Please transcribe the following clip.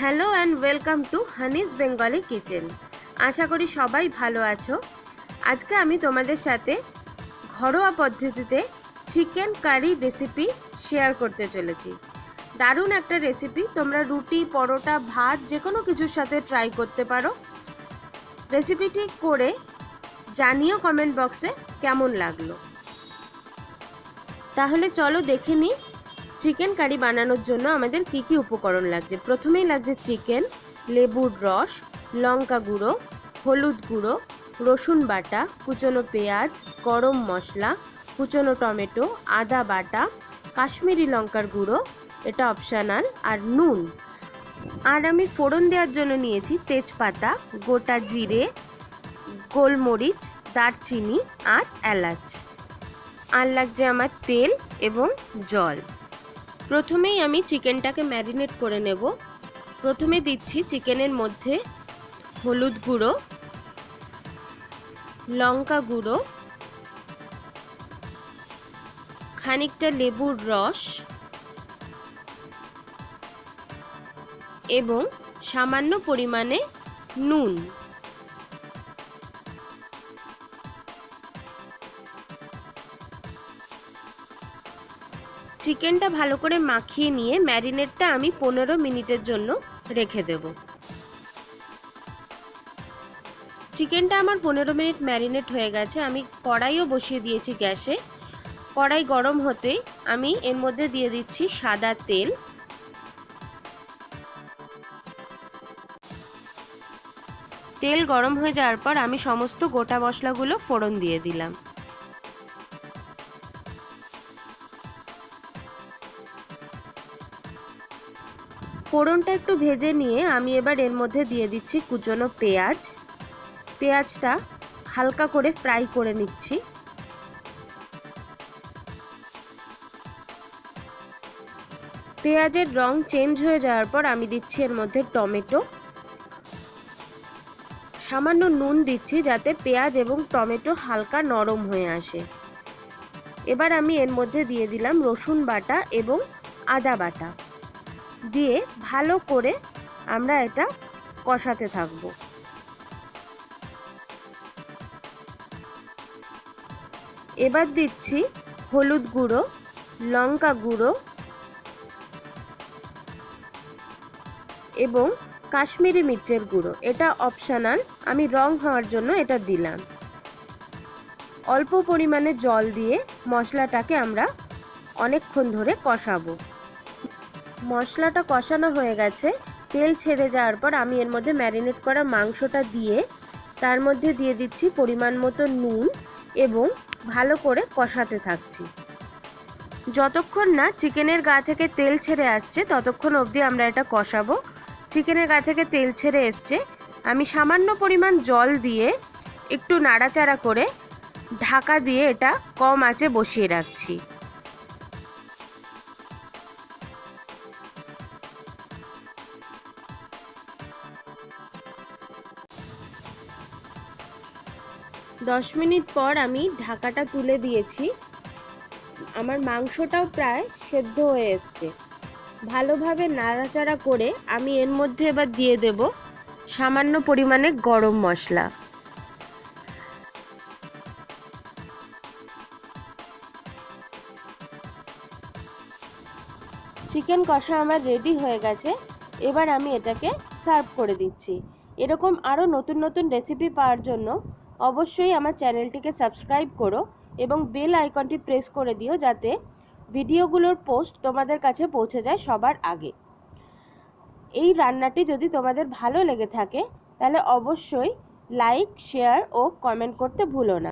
Hello and welcome to Honey's Bengali kitchen. আশা করি সবাই ভালো আছো। আজকে আমি তোমাদের সাথে ঘরোয়া পদ্ধতিতে চিকেন কারি রেসিপি শেয়ার করতে চলেছি। দারুণ একটা রেসিপি, তোমরা রুটি, পরোটা, ভাত যে কোনো কিছুর সাথে ট্রাই করতে পারো। রেসিপিটি করে জানিও কমেন্ট বক্সে কেমন লাগলো। তাহলে চলো দেখে নিই চিকেন কারি বানানোর জন্য আমাদের কি কি উপকরণ লাগছে। প্রথমেই লাগছে চিকেন, লেবুর রস, লঙ্কা গুঁড়ো, হলুদ গুঁড়ো, রসুন বাটা, কুচনো পেঁয়াজ, গরম মশলা, কুচনো টমেটো, আদা বাটা, কাশ্মীরি লঙ্কার গুঁড়ো, এটা অপশনাল, আর নুন। আর আমি ফোড়ন দেওয়ার জন্য নিয়েছি তেজপাতা, গোটা জিরে, গোলমরিচ, দারচিনি আর এলাচ। আর লাগছে আমার তেল এবং জল। প্রথমেই আমি চিকেনটাকে ম্যারিনেট করে নেব। প্রথমে দিচ্ছি চিকেনের মধ্যে হলুদ গুঁড়ো, লঙ্কা গুঁড়ো, খানিকটা লেবুর রস এবং সামান্য পরিমাণে নুন। চিকেনটা ভালো করে মাখিয়ে নিয়ে ম্যারিনেটটা আমি 15 মিনিটের জন্য রেখে দেব। চিকেনটা আমার 15 মিনিট ম্যারিনেট হয়ে গেছে। আমি কড়াইও বসিয়ে দিয়েছি গ্যাসে। কড়াই গরম হতেই আমি এর মধ্যে দিয়ে দিচ্ছি সাদা তেল। তেল গরম হয়ে যাওয়ার পর আমি সমস্ত গোটা মশলাগুলো ফোড়ন দিয়ে দিলাম। ফোড়নটা একটু ভেজে নিয়ে আমি এবার এর মধ্যে দিয়ে দিচ্ছি কুচনো পেঁয়াজ। পেঁয়াজটা হালকা করে ফ্রাই করে নিচ্ছি। পেঁয়াজের রং চেঞ্জ হয়ে যাওয়ার পর আমি দিচ্ছি এর মধ্যে টমেটো। সামান্য নুন দিচ্ছি যাতে পেঁয়াজ এবং টমেটো হালকা নরম হয়ে আসে। এবার আমি এর মধ্যে দিয়ে দিলাম রসুন বাটা এবং আদা বাটা। দিয়ে ভালো করে আমরা এটা কষাতে থাকব। এবার দিচ্ছি হলুদ গুঁড়ো, লঙ্কা গুঁড়ো এবং কাশ্মীরি মির্চের গুঁড়ো, এটা অপশনাল, আমি রং হওয়ার জন্য এটা দিলাম। অল্প পরিমাণে জল দিয়ে মশলাটাকে আমরা অনেকক্ষণ ধরে কষাবো। মশলাটা কষানো হয়ে গেছে। তেল ছেড়ে যাওয়ার পর আমি এর মধ্যে ম্যারিনেট করা মাংসটা দিয়ে তার মধ্যে দিয়ে দিচ্ছি পরিমাণ মতো নুন এবং ভালো করে কষাতে থাকছি। যতক্ষণ না চিকেনের গা থেকে তেল ছেড়ে আসছে ততক্ষণ অবধি আমরা এটা কষাবো। চিকেনের গা থেকে তেল ছেড়ে এসছে, আমি সামান্য পরিমাণ জল দিয়ে একটু নাড়াচাড়া করে ঢাকা দিয়ে এটা কম আঁচে বসিয়ে রাখছি। দশ মিনিট পর আমি ঢাকাটা তুলে দিয়েছি। আমার মাংসটাও প্রায় সেদ্ধ হয়ে এসছে। ভালোভাবে নাড়াচাড়া করে আমি এর মধ্যে এবার দিয়ে দেব সামান্য পরিমাণে গরম মশলা। চিকেন কষা আমার রেডি হয়ে গেছে। এবার আমি এটাকে সার্ভ করে দিচ্ছি। এরকম আরও নতুন নতুন রেসিপি পাওয়ার জন্য অবশ্যই আমার চ্যানেলটিকে সাবস্ক্রাইব করো এবং বেল আইকনটি প্রেস করে দিও যাতে ভিডিওগুলোর পোস্ট তোমাদের কাছে পৌঁছে যায় সবার আগে। এই রান্নাটি যদি তোমাদের ভালো লেগে থাকে তাহলে অবশ্যই লাইক, শেয়ার ও কমেন্ট করতে ভুলো না।